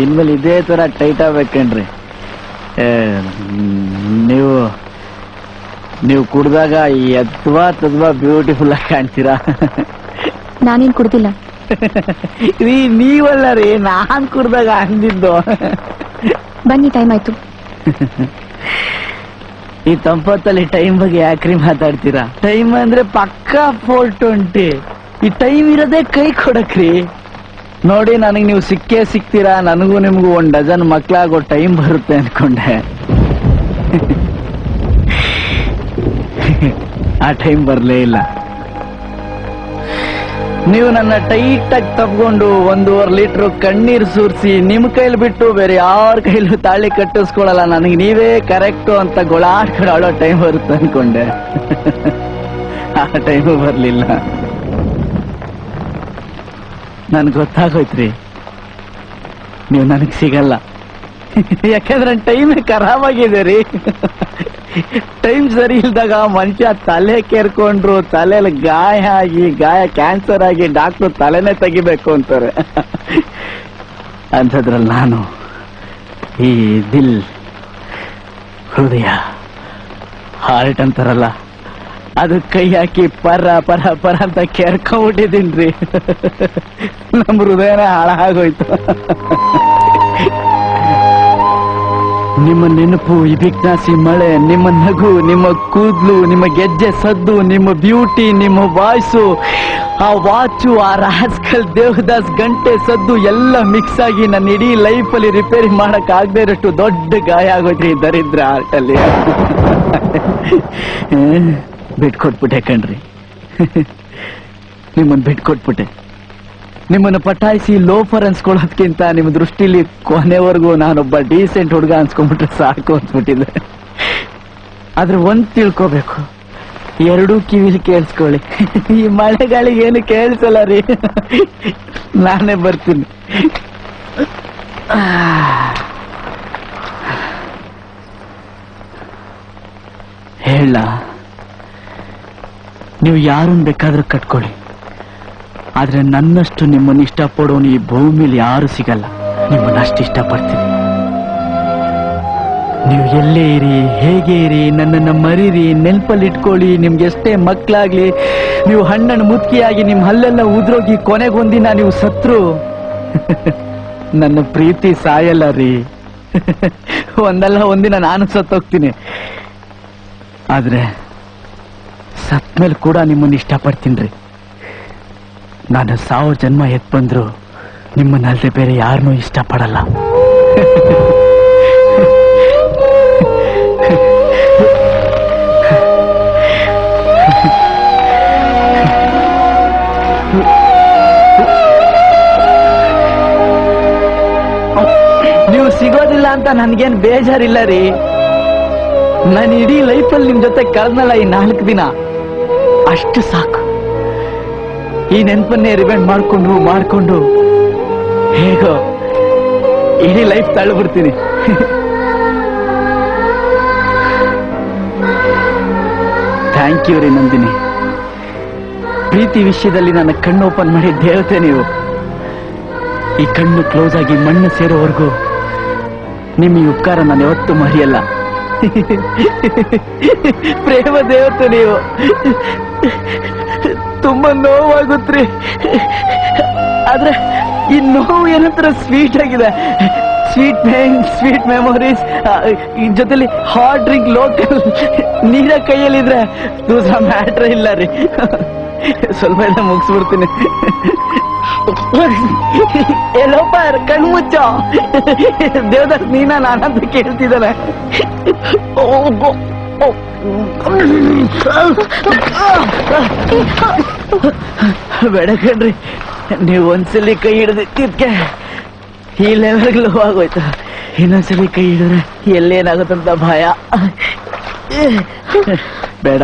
ಇನ್ಮೇಲೆ ಇದೇ ತರ ಟೈಟ್ ಆಗ್ಬೇಕೇನ್ರಿ? ನೀವು ನೀವು ಕುಡ್ದಾಗ ಎದ್ವಾ ತದ್ವಾ ಬ್ಯೂಟಿಫುಲ್ ಆಗಿ ಕಾಣ್ತೀರಾ. ನಾನೇನ್ ಕುಡ್ದಿಲ್ಲ ರೀ, ನೀವಲ್ಲ ರೀ, ನಾನ್ ಕುಡ್ದಾಗ ಅಂದಿದ್ದು. ಬನ್ನಿ, ಟೈಮ್ ಆಯ್ತು. ಈ ತಂಪತ್ತಲ್ಲಿ ಟೈಮ್ ಬಗ್ಗೆ ಯಾಕ್ರಿ ಮಾತಾಡ್ತೀರಾ? ಟೈಮ್ ಅಂದ್ರೆ ಪಕ್ಕಾ 4:20. ಈ ಟೈಮ್ ಇರೋದೇ ಕೈ ಕೊಡಕ್ರಿ. ನೋಡಿ, ನನಗೆ ನೀವು ಸಿಕ್ಕೇ ಸಿಕ್ತೀರಾ. ನನಗೂ ನಿಮ್ಗೂ 1 ಡಜನ್ ಮಕ್ಳಾಗೋ ಟೈಮ್ ಬರುತ್ತೆ ಅನ್ಕೊಂಡೆ. ಆ ಟೈಮ್ ಬರ್ಲೇ ಇಲ್ಲ. ನೀವು ನನ್ನ ಟೈಟ್ ಆಗಿ ತಪ್ಕೊಂಡು 1.5 ಲೀಟರ್ ಕಣ್ಣೀರ್ ಸುರಿಸಿ ನಿಮ್ ಕೈಲಿ ಬಿಟ್ಟು ಬೇರೆ ಯಾರ ಕೈಲೂ ತಾಳಿ ಕಟ್ಟಿಸ್ಕೊಳಲ್ಲ. ನನಗೆ ನೀವೇ ಕರೆಕ್ಟು ಅಂತ ಗೊಳಾಡ್ಕೊಂಡು ಆಡೋ ಟೈಮ್ ಬರುತ್ತೆ ಅನ್ಕೊಂಡೆ. ಆ ಟೈಮು ಬರ್ಲಿಲ್ಲ. ನನ್ಗೆ ಗೊತ್ತಾಗೋಯ್ತ್ರಿ, ನೀವು ನನಗ್ ಸಿಗಲ್ಲ. ಯಾಕಂದ್ರೆ ಟೈಮೇ ಖರಾಬ್ ಆಗಿದೆ ರೀ. ಟೈಮ್ ಸರಿ ಇಲ್ದಾಗ ಮನುಷ್ಯ ತಲೆ ಕೇರ್ಕೊಂಡ್ರು, ತಲೆಯಲ್ಲಿ ಗಾಯ ಆಗಿ, ಗಾಯ ಕ್ಯಾನ್ಸರ್ ಆಗಿ ಡಾಕ್ಟ್ರು ತಲೆನೇ ತೆಗಿಬೇಕು ಅಂತಾರೆ. ಅಂಥದ್ರಲ್ಲಿ ನಾನು ಈ ದಿಲ್, ಹೃದಯ, ಹಾರ್ಟ್ ಅಂತಾರಲ್ಲ, ಅದು ಕೈ ಹಾಕಿ ಪರ ಪರ ಪರ ಅಂತ ಕೇರ್ಕೊಂಡ್ಬಿಟ್ಟಿದ್ದೀನ್ರಿ. ನಮ್ಮ ಹೃದಯನೇ ಹಾಳಾಗೋಯ್ತು. ನಿಮ್ಮ ನೆನಪು, ಈ ಬಿಗ್ನಾಸಿ ಮಳೆ, ನಿಮ್ಮ ನಗು, ನಿಮ್ಮ ಕೂದ್ಲು, ನಿಮ್ಮ ಗೆಜ್ಜೆ ಸದ್ದು, ನಿಮ್ಮ ಬ್ಯೂಟಿ, ನಿಮ್ಮ ವಾಯ್ಸು, ಆ ವಾಚು, ಆ ರಾಸ್ಕಲ್ ದೇವದಾಸ್ ಗಂಟೆ ಸದ್ದು ಎಲ್ಲ ಮಿಕ್ಸ್ ಆಗಿ ನನ್ನ ಇಡೀ ಲೈಫಲ್ಲಿ ರಿಪೇರಿ ಮಾಡಕ್ ಆಗದೆ ಇರೋಷ್ಟು ದೊಡ್ಡ ಗಾಯ ಆಗೋದ್ರಿ ದರಿದ್ರ ಆರ್ಟಲ್ಲಿ. ಬಿಟ್ಕೊಟ್ಬಿಟ್ಟೆ ಕಣ್ರಿ, ನಿಮ್ಮನ್ನು ಬಿಟ್ಕೊಟ್ಬಿಟ್ಟೆ. ನಿಮ್ಮನ್ನು ಪಟಾಯಿಸಿ ಲೋಫರ್ ಅನ್ಸ್ಕೊಳ್ಳೋದ್ಕಿಂತ ನಿಮ್ಮ ದೃಷ್ಟಿಲಿ ಕೊನೆವರೆಗೂ ನಾನೊಬ್ಬ ಡೀಸೆಂಟ್ ಹುಡುಗ ಅನ್ಸ್ಕೊಂಡ್ಬಿಟ್ರೆ ಸಾಕು ಅನ್ಸ್ಬಿಟ್ಟಿದೆ. ಆದ್ರೆ ಒಂದ್ ತಿಳ್ಕೋಬೇಕು, 2 ಕಿವಿಲಿ ಕೇಳಿಸ್ಕೊಳ್ಳಿ. ಈ ಮಳೆಗಾಳಿಗೆ ಏನು ಕೇಳಿಸಲ್ಲ ರೀ. ನಾನೇ ಬರ್ತೀನಿ. ಹೇಳ, ನೀವು ಯಾರನ್ನ ಬೇಕಾದ್ರೂ ಕಟ್ಕೊಳ್ಳಿ, ಆದ್ರೆ ನನ್ನಷ್ಟು ನಿಮ್ಮನ್ನು ಇಷ್ಟಪಡೋನು ಈ ಭೂಮಿಲಿ ಯಾರು ಸಿಗಲ್ಲ. ನಿಮ್ಮನ್ನ ಅಷ್ಟು ಇಷ್ಟಪಡ್ತೀನಿ. ನೀವು ಎಲ್ಲೇ ಇರಿ, ಹೇಗೆ ಇರಿ, ನನ್ನನ್ನು ಮರೀರಿ, ನೆನಪಲ್ಲಿ ಇಟ್ಕೊಳ್ಳಿ. ನಿಮ್ಗೆ ಎಷ್ಟೇ ಮಕ್ಕಳಾಗ್ಲಿ, ನೀವು ಹಣ್ಣನ್ನು ಮುದುಕಿಯಾಗಿ ನಿಮ್ಮ ಹಲ್ಲೆಲ್ಲ ಉದ್ರೋಗಿ ಕೊನೆಗೊಂದಿನ ನೀವು ಸತ್ರು ನನ್ನ ಪ್ರೀತಿ ಸಾಯಲ್ಲ ರೀ. ಒಂದಲ್ಲ ಒಂದಿನ ನಾನು ಸತ್ತೋಗ್ತೀನಿ. ಆದ್ರೆ ಸತ್ಮೇಲೆ ಕೂಡ ನಿಮ್ಮನ್ನು ಇಷ್ಟಪಡ್ತೀನಿ. ನಾನು 1000 ಜನ್ಮ ಎತ್ ಬಂದ್ರು ನಿಮ್ಮನ್ನಲ್ದೆ ಬೇರೆ ಯಾರನ್ನೂ ಇಷ್ಟಪಡಲ್ಲ. ನೀವು ಸಿಗೋದಿಲ್ಲ ಅಂತ ನನ್ಗೇನ್ ಬೇಜಾರಿಲ್ಲ ರೀ. ನಾನು ಇಡೀ ಲೈಫಲ್ಲಿ ನಿಮ್ ಜೊತೆ ಕಳೆದ್ನಲ್ಲ ಈ 4 ದಿನ, ಅಷ್ಟು ಸಾಕು. ಈ ನೆನಪನ್ನೇ ರಿವೆಂಡ್ ಮಾಡ್ಕೊಂಡು ಹೇಗೋ ಇಡೀ ಲೈಫ್ ತಳ್ಳಿಬಿಡ್ತೀನಿ. ಥ್ಯಾಂಕ್ ಯು ರೀ ನಂದಿನಿ. ಪ್ರೀತಿ ವಿಷಯದಲ್ಲಿ ನನ್ನ ಕಣ್ಣು ಓಪನ್ ಮಾಡಿ ದೇವತೆ ನೀವು. ಈ ಕಣ್ಣು ಕ್ಲೋಸ್ ಆಗಿ ಮಣ್ಣು ಸೇರೋವರೆಗೂ ನಿಮ್ಮ ಈ ಉಪಕಾರ ನಾನು ಯಾವತ್ತೂ ಮರೆಯಲ್ಲ. ಪ್ರೇಮ ದೇವತೆ ನೀವು. ತುಂಬಾ ನೋವಾಗುತ್ತ್ರಿ, ಆದ್ರೆ ಈ ನೋವು ಏನಂತರ ಸ್ವೀಟ್ ಆಗಿದೆ. ಸ್ವೀಟ್ ಪೇನ್, ಸ್ವೀಟ್ ಮೆಮೊರೀಸ್, ಜೊತೆಲಿ ಹಾಟ್ ಡ್ರಿಂಕ್, ಲೋಕಲ್ ನೀರ ಕೈಯಲ್ಲಿದ್ರೆ ದೂಸ ಮ್ಯಾಟ್ರ್ ಇಲ್ಲ ರೀ. ಸ್ವಲ್ಪ ಎಲ್ಲ ಮುಗಿಸ್ಬಿಡ್ತೀನಿ. ಎಲ್ಲೋಪ ಕಣ್ಮುಚ್ಚ. ದೇವದಾಸ್ ನೀನ ನಾನಂತ ಕೇಳ್ತಿದ್ದಾನೆ. ಬೇಡ ಕಣ್ರಿ, ನೀವು ಒಂದ್ಸಲಿ ಕೈ ಹಿಡಿದಿದ್ದಕ್ಕೆ ಈ ಲೆವೆಲ್ಗೆ ಲೋ ಆಗೋಯ್ತು. ಇನ್ನೊಂದ್ಸಲಿ ಕೈ ಹಿಡಿದ್ರೆ ಎಲ್ಲೇನಾಗುತ್ತಂತ ಭಯ. ಬೇಡ,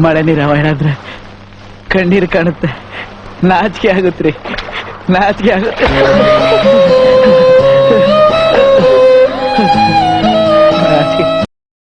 ಮಳೆ ನೀರು ಅವಾಯ್ಡ್ ಆದ್ರೆ ಕಣ್ಣೀರು ಕಾಣುತ್ತೆ. ನಾಚಿಕೆ ಆಗುತ್ತೆ.